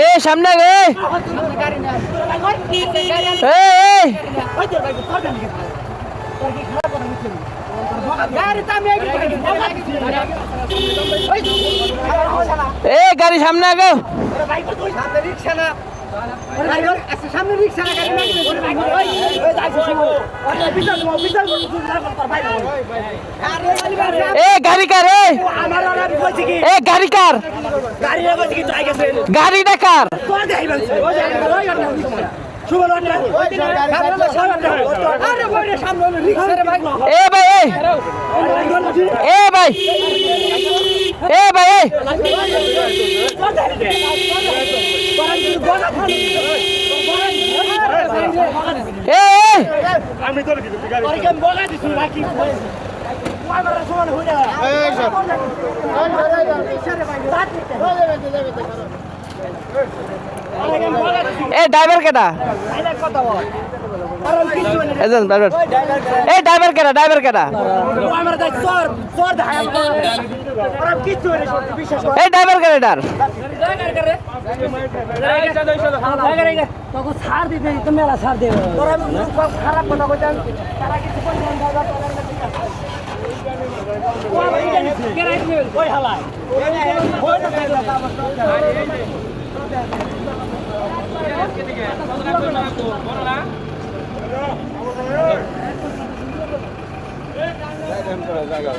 এ সামনে গে এ গাড়ি সামনে আগে এ গাড়ি কার এ গাড়ি কার গাড়িটা কার এ ভাই এ ভাই এ ভাই আমি তোর কি গাড়ি বগা দিছি নাকি এ ড্রাইভার কেডা এই ড্রাইভার কেডা এই ড্রাইভার কেডার ছাড় দিতে মেলা ছাড় দেবে খারাপ কথা বলছেন ওই হালায় জায়গা